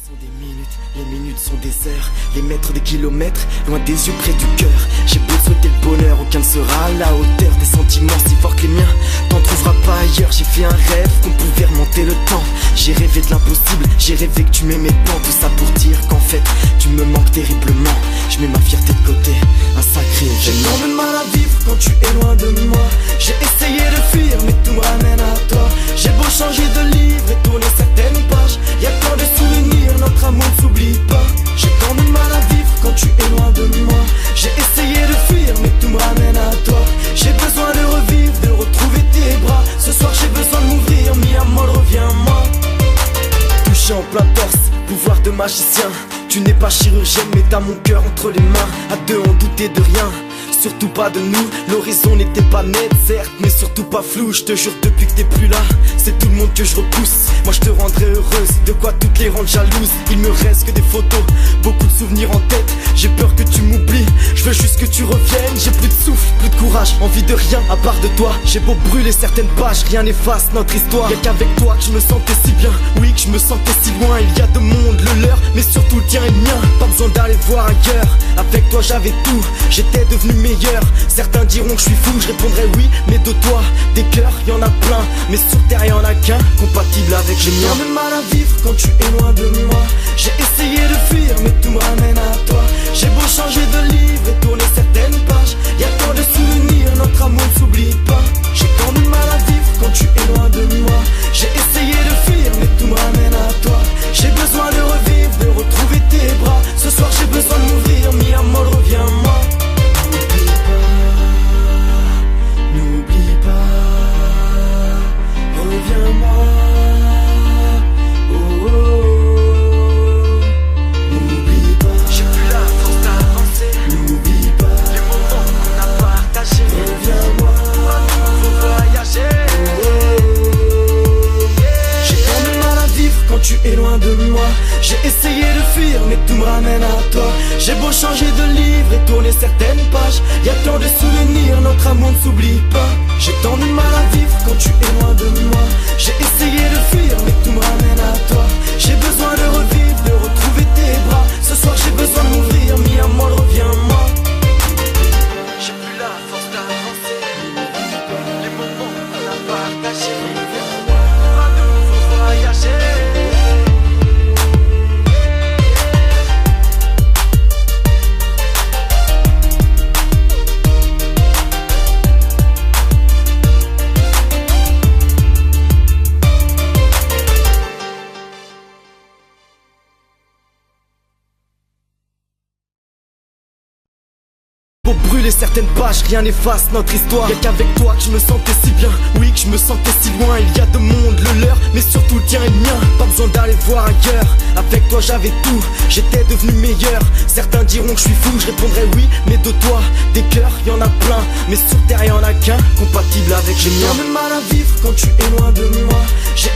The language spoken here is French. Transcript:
sont des minutes, les minutes sont des heures, les mètres des kilomètres, loin des yeux près du cœur. J'ai beau souhaiter le bonheur, aucun ne sera à la hauteur des sentiments si forts que les miens. T'en trouveras pas ailleurs, j'ai fait un rêve qu'on pouvait remonter le temps. J'ai rêvé de l'impossible, j'ai rêvé que tu m'aimais tant. Tout ça pour dire qu'en fait, tu me manques terriblement. Je mets ma fierté de côté, un sacré événement. J'ai tant de mal à vivre quand tu es loin de moi. J'ai essayé de fuir mais tout me ramène à toi. J'ai beau changer de livre et tourner certaines pages, y'a tant de souvenirs, notre amour ne s'oublie pas. J'ai tant de mal à vivre quand tu es loin de moi. J'ai essayé de fuir mais tout me ramène à toi. J'ai besoin de revivre, de retrouver tes bras. Ce soir j'ai besoin de m'ouvrir, mi amor reviens-moi. Touché en plein torse, pouvoir de magicien. Tu n'es pas chirurgienne mais t'as mon cœur entre les mains. À deux on doutait de rien, surtout pas de nous. L'horizon n'était pas net certes, mais surtout pas flou. Je te jure depuis que t'es plus là, c'est tout le monde que je repousse. Moi je te rendrai heureuse, de quoi toutes les rendre jalouses. Il me reste que des photos, beaucoup de souvenirs en tête. J'ai peur que tu m'oublies, je veux juste que tu reviennes. J'ai plus de souffle, plus de courage, envie de rien à part de toi. J'ai beau brûler certaines pages, rien n'efface notre histoire. Y'a qu'avec toi que je me sentais si bien, oui que je me sentais si loin. Il y a deux mondes, le leur, mais surtout le tien et le mien. Pas besoin d'aller voir ailleurs, avec toi j'avais tout. J'étais devenu meilleur, certains diront que je suis fou. Je répondrai oui, mais de toi, des cœurs y'en a plein. Mais sur terre y'en a qu'un, compatible avec les miens. J'ai mal à vivre quand tu es loin de moi. J'ai essayé de fuir mais tout me ramène à toi. J'ai beau changer de livre et tourner certaines pages, y'a tant de souvenirs, notre amour ne s'oublie pas. J'ai tant de mal à vivre quand tu es loin de moi. J'ai essayé de fuir mais tout me ramène à toi. J'ai besoin de revivre, de retrouver tes bras. Ce soir j'ai besoin de m'ouvrir, mi amor reviens-moi. N'oublie pas, reviens-moi. Oh, oh, oh. N'oublie pas, j'ai plus la force d'avancer. N'oublie pas, les moments qu'on a partagés. Reviens-moi, à nouveau voyager. Oh, oh, oh. J'ai tant de mal à vivre quand tu es loin de moi. J'ai essayé de fuir mais tout me ramène à toi. J'ai beau changer de livre et tourner certaines pages, y'a tant de souvenirs, notre amour ne s'oublie pas. J'ai tant de mal à vivre quand tu es loin de moi. J'ai essayé de fuir mais tout me ramène à toi. J'ai besoin de revivre, de retrouver tes bras. Ce soir j'ai besoin de m'ouvrir, mi amor reviens-moi. J'ai plus la force d'avancer, les moments qu'on a partagés. À nouveau voyager. Pour brûler certaines pages, rien n'efface notre histoire. Y'a qu'avec toi que je me sentais si bien, oui que je me sentais si loin. Il y a deux mondes, le leur, mais surtout le tien et le mien. Pas besoin d'aller voir ailleurs, avec toi j'avais tout. J'étais devenu meilleur, certains diront que je suis fou. Je répondrai oui, mais de toi, des cœurs y'en a plein. Mais sur terre y'en a qu'un, compatible avec les miens. J'ai mal à vivre quand tu es loin de moi. J'ai